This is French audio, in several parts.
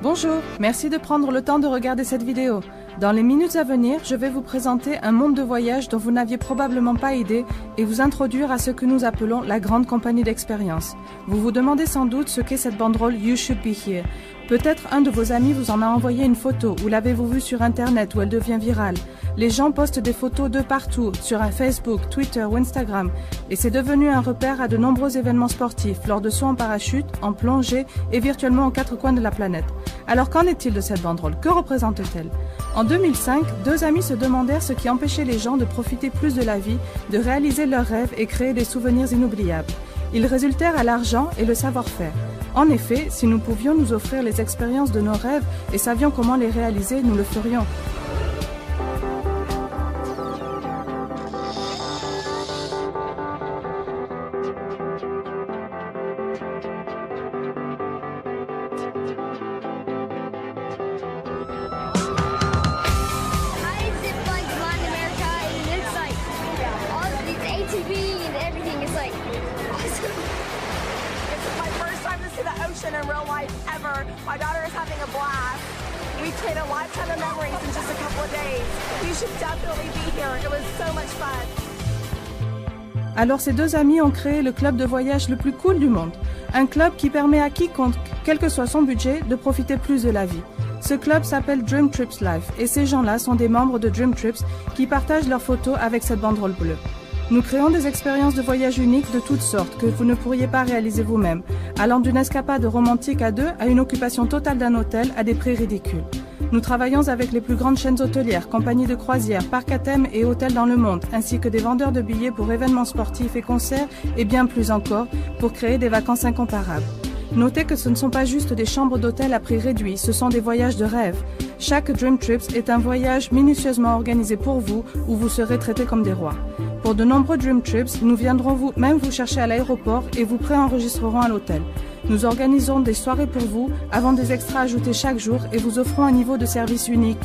Bonjour, merci de prendre le temps de regarder cette vidéo. Dans les minutes à venir, je vais vous présenter un monde de voyage dont vous n'aviez probablement pas idée et vous introduire à ce que nous appelons la grande compagnie d'expérience. Vous vous demandez sans doute ce qu'est cette banderole You Should Be Here. Peut-être un de vos amis vous en a envoyé une photo ou l'avez-vous vue sur internet où elle devient virale. Les gens postent des photos de partout, sur un Facebook, Twitter ou Instagram, et c'est devenu un repère à de nombreux événements sportifs, lors de sauts en parachute, en plongée et virtuellement aux quatre coins de la planète. Alors qu'en est-il de cette banderole? Que représente-t-elle? En 2005, deux amis se demandèrent ce qui empêchait les gens de profiter plus de la vie, de réaliser leurs rêves et créer des souvenirs inoubliables. Ils résultèrent à l'argent et le savoir-faire. En effet, si nous pouvions nous offrir les expériences de nos rêves et savions comment les réaliser, nous le ferions. In real life ever. My daughter is having a blast. We created a lifetime of memories in just a couple of days. You should definitely be here. It was so much fun. Alors ces deux amis ont créé le club de voyage le plus cool du monde. Un club qui permet à quiconque, quel que soit son budget, de profiter plus de la vie. Ce club s'appelle Dream Trips Life et ces gens-là sont des membres de Dream Trips qui partagent leurs photos avec cette banderole bleue. Nous créons des expériences de voyage uniques de toutes sortes que vous ne pourriez pas réaliser vous-même, allant d'une escapade romantique à deux à une occupation totale d'un hôtel à des prix ridicules. Nous travaillons avec les plus grandes chaînes hôtelières, compagnies de croisières, parcs à thème et hôtels dans le monde, ainsi que des vendeurs de billets pour événements sportifs et concerts et bien plus encore pour créer des vacances incomparables. Notez que ce ne sont pas juste des chambres d'hôtel à prix réduit, ce sont des voyages de rêve. Chaque Dream Trips est un voyage minutieusement organisé pour vous où vous serez traités comme des rois. Pour de nombreux Dream Trips, nous viendrons même vous chercher à l'aéroport et vous préenregistrerons à l'hôtel. Nous organisons des soirées pour vous, avons des extras ajoutés chaque jour et vous offrons un niveau de service unique.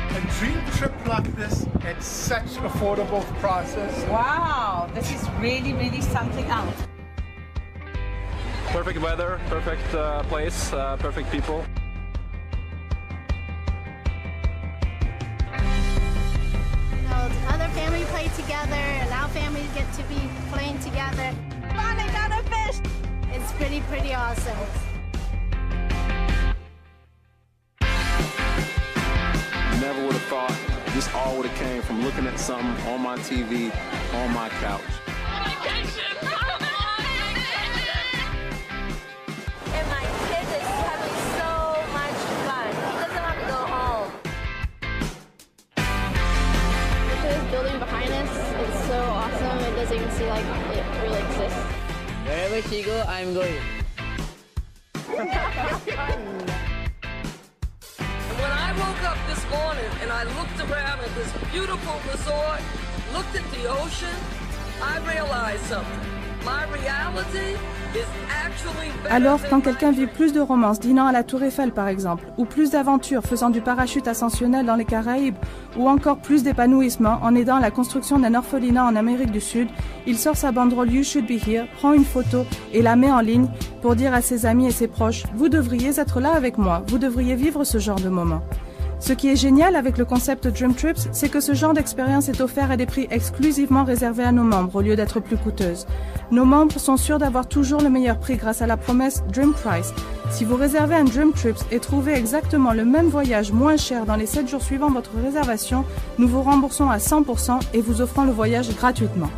A dream trip like this, it's such an affordable process. Wow, this is really something else. Perfect weather, perfect place, perfect people. You know, other family play together, and our families get to be playing together. Lonnie, not a fish! It's pretty awesome. Never would have thought this all would have came from looking at something on my TV, on my couch. And my kid is having so much fun. He doesn't have to go home. This building behind us is so awesome. It doesn't even seem like it really exists. Wherever she go, I'm going. When I woke up this morning and I looked around at this beautiful resort, looked at the ocean, I realized something. My reality is actually better. Alors, quand quelqu'un vit plus de romance dînant à la Tour Eiffel par exemple, ou plus d'aventures faisant du parachute ascensionnel dans les Caraïbes, ou encore plus d'épanouissement en aidant à la construction d'un orphelinat en Amérique du Sud, il sort sa banderole You Should Be Here, prend une photo et la met en ligne pour dire à ses amis et ses proches « Vous devriez être là avec moi, vous devriez vivre ce genre de moment ». Ce qui est génial avec le concept Dream Trips, c'est que ce genre d'expérience est offert à des prix exclusivement réservés à nos membres au lieu d'être plus coûteuses. Nos membres sont sûrs d'avoir toujours le meilleur prix grâce à la promesse Dream Price. Si vous réservez un Dream Trips et trouvez exactement le même voyage moins cher dans les 7 jours suivant votre réservation, nous vous remboursons à 100% et vous offrons le voyage gratuitement.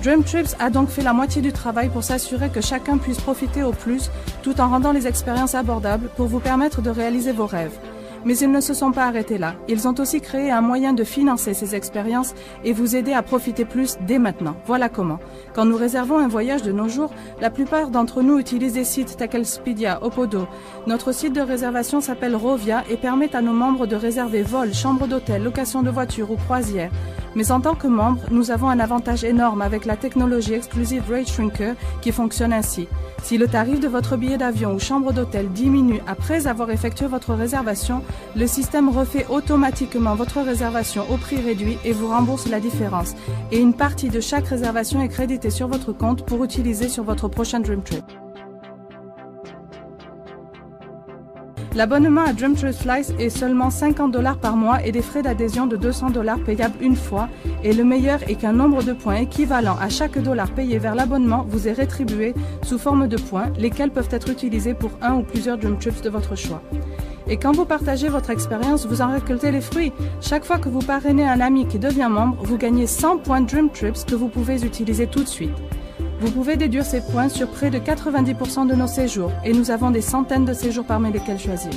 Dream Trips a donc fait la moitié du travail pour s'assurer que chacun puisse profiter au plus, tout en rendant les expériences abordables pour vous permettre de réaliser vos rêves. Mais ils ne se sont pas arrêtés là. Ils ont aussi créé un moyen de financer ces expériences et vous aider à profiter plus dès maintenant. Voilà comment. Quand nous réservons un voyage de nos jours, la plupart d'entre nous utilisent des sites tels qu'Expedia, Opodo. Notre site de réservation s'appelle Rovia et permet à nos membres de réserver vols, chambres d'hôtel, location de voitures ou croisières. Mais en tant que membre, nous avons un avantage énorme avec la technologie Exclusive Rate Shrinker qui fonctionne ainsi. Si le tarif de votre billet d'avion ou chambre d'hôtel diminue après avoir effectué votre réservation, le système refait automatiquement votre réservation au prix réduit et vous rembourse la différence. Et une partie de chaque réservation est créditée sur votre compte pour utiliser sur votre prochain Dream Trip. L'abonnement à Dream Trip Flights est seulement $50 par mois et des frais d'adhésion de $200 payables une fois. Et le meilleur est qu'un nombre de points équivalent à chaque dollar payé vers l'abonnement vous est rétribué sous forme de points, lesquels peuvent être utilisés pour un ou plusieurs Dream Trips de votre choix. Et quand vous partagez votre expérience, vous en récoltez les fruits. Chaque fois que vous parrainez un ami qui devient membre, vous gagnez 100 points Dream Trips que vous pouvez utiliser tout de suite. Vous pouvez déduire ces points sur près de 90% de nos séjours et nous avons des centaines de séjours parmi lesquels choisir.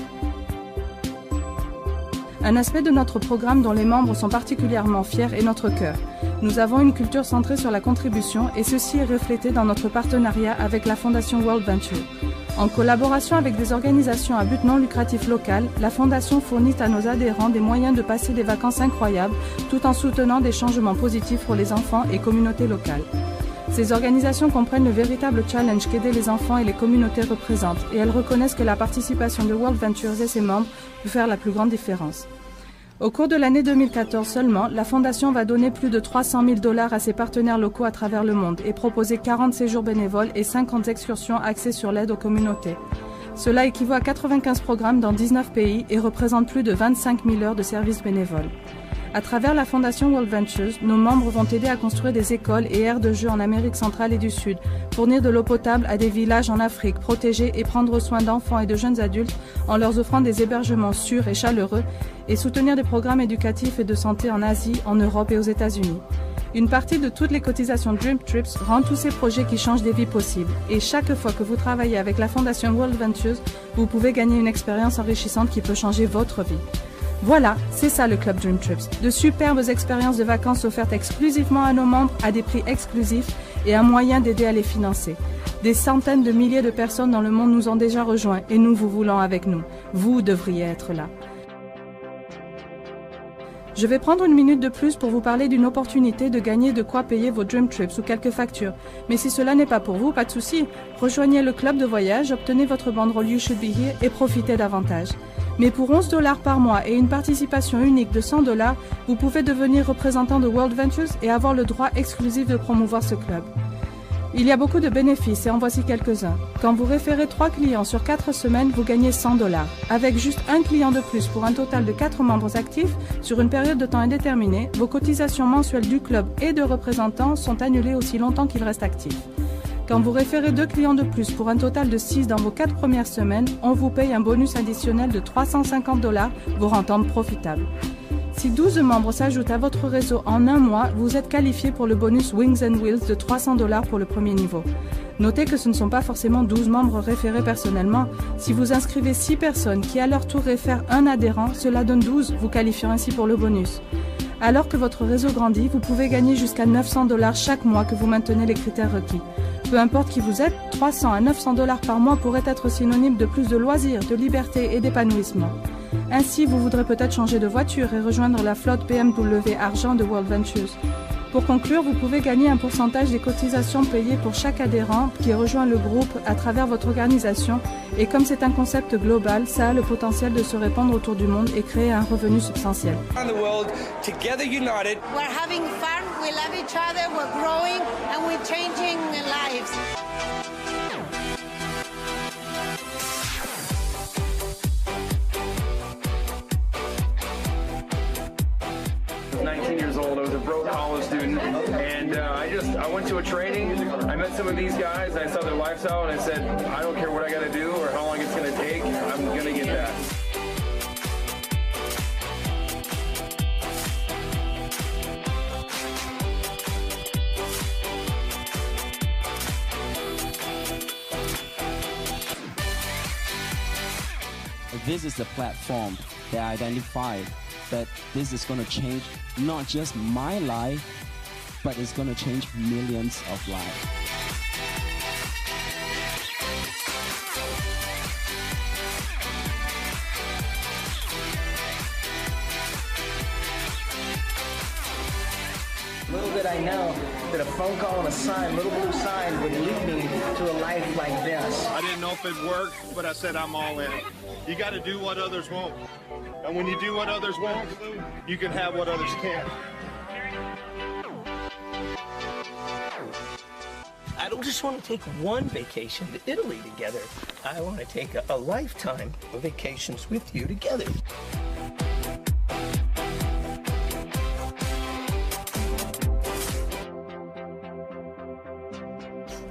Un aspect de notre programme dont les membres sont particulièrement fiers est notre cœur. Nous avons une culture centrée sur la contribution et ceci est reflété dans notre partenariat avec la Fondation World Venture. En collaboration avec des organisations à but non lucratif local, la Fondation fournit à nos adhérents des moyens de passer des vacances incroyables tout en soutenant des changements positifs pour les enfants et communautés locales. Ces organisations comprennent le véritable challenge qu'aider les enfants et les communautés représentent et elles reconnaissent que la participation de World Ventures et ses membres peut faire la plus grande différence. Au cours de l'année 2014 seulement, la Fondation va donner plus de $300 000 à ses partenaires locaux à travers le monde et proposer 40 séjours bénévoles et 50 excursions axées sur l'aide aux communautés. Cela équivaut à 95 programmes dans 19 pays et représente plus de 25 000 heures de services bénévoles. À travers la Fondation World Ventures, nos membres vont aider à construire des écoles et aires de jeux en Amérique centrale et du Sud, fournir de l'eau potable à des villages en Afrique, protéger et prendre soin d'enfants et de jeunes adultes en leur offrant des hébergements sûrs et chaleureux, et soutenir des programmes éducatifs et de santé en Asie, en Europe et aux États-Unis. Une partie de toutes les cotisations Dream Trips rend tous ces projets qui changent des vies possibles. Et chaque fois que vous travaillez avec la Fondation World Ventures, vous pouvez gagner une expérience enrichissante qui peut changer votre vie. Voilà, c'est ça le Club Dream Trips. De superbes expériences de vacances offertes exclusivement à nos membres à des prix exclusifs et un moyen d'aider à les financer. Des centaines de milliers de personnes dans le monde nous ont déjà rejoints et nous vous voulons avec nous. Vous devriez être là. Je vais prendre une minute de plus pour vous parler d'une opportunité de gagner de quoi payer vos Dream Trips ou quelques factures. Mais si cela n'est pas pour vous, pas de souci. Rejoignez le club de voyage, obtenez votre banderole You Should Be Here et profitez davantage. Mais pour $11 par mois et une participation unique de $100, vous pouvez devenir représentant de World Ventures et avoir le droit exclusif de promouvoir ce club. Il y a beaucoup de bénéfices et en voici quelques-uns. Quand vous référez 3 clients sur 4 semaines, vous gagnez $100. Avec juste un client de plus pour un total de 4 membres actifs, sur une période de temps indéterminée, vos cotisations mensuelles du club et de représentants sont annulées aussi longtemps qu'ils restent actifs. Quand vous référez 2 clients de plus pour un total de 6 dans vos 4 premières semaines, on vous paye un bonus additionnel de $350, vous rendant profitable. Si 12 membres s'ajoutent à votre réseau en un mois, vous êtes qualifié pour le bonus Wings and Wheels de $300 pour le premier niveau. Notez que ce ne sont pas forcément 12 membres référés personnellement. Si vous inscrivez 6 personnes qui à leur tour réfèrent un adhérent, cela donne 12, vous qualifiant ainsi pour le bonus. Alors que votre réseau grandit, vous pouvez gagner jusqu'à $900 chaque mois que vous maintenez les critères requis. Peu importe qui vous êtes, $300 à $900 par mois pourrait être synonyme de plus de loisirs, de liberté et d'épanouissement. Ainsi, vous voudrez peut-être changer de voiture et rejoindre la flotte BMW Argent de World Ventures. Pour conclure, vous pouvez gagner un pourcentage des cotisations payées pour chaque adhérent qui rejoint le groupe à travers votre organisation et comme c'est un concept global, ça a le potentiel de se répandre autour du monde et créer un revenu substantiel. Around the world, together united. We're having fun, we love each other, we're growing, and we're changing lives. 19 years old. I was a broke college student, and I went to a training. I met some of these guys, and I saw their lifestyle, and I said, I don't care what I got to do or how long it's going to take. I'm going to get that. This is the platform that I identified that this is going to change not just my life, but it's going to change millions of lives. did I know that a phone call and a sign, little blue sign, would lead me to a life like this. I didn't know if it'd work, but I said I'm all in. You got to do what others won't. And when you do what others won't, you can have what others can't. I don't just want to take one vacation to Italy together. I want to take a lifetime of vacations with you together.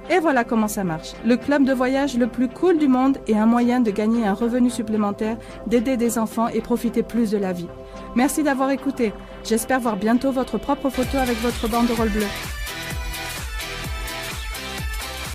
Et voilà comment ça marche. Le club de voyage le plus cool du monde est un moyen de gagner un revenu supplémentaire, d'aider des enfants et profiter plus de la vie. Merci d'avoir écouté. J'espère voir bientôt votre propre photo avec votre banderole bleue.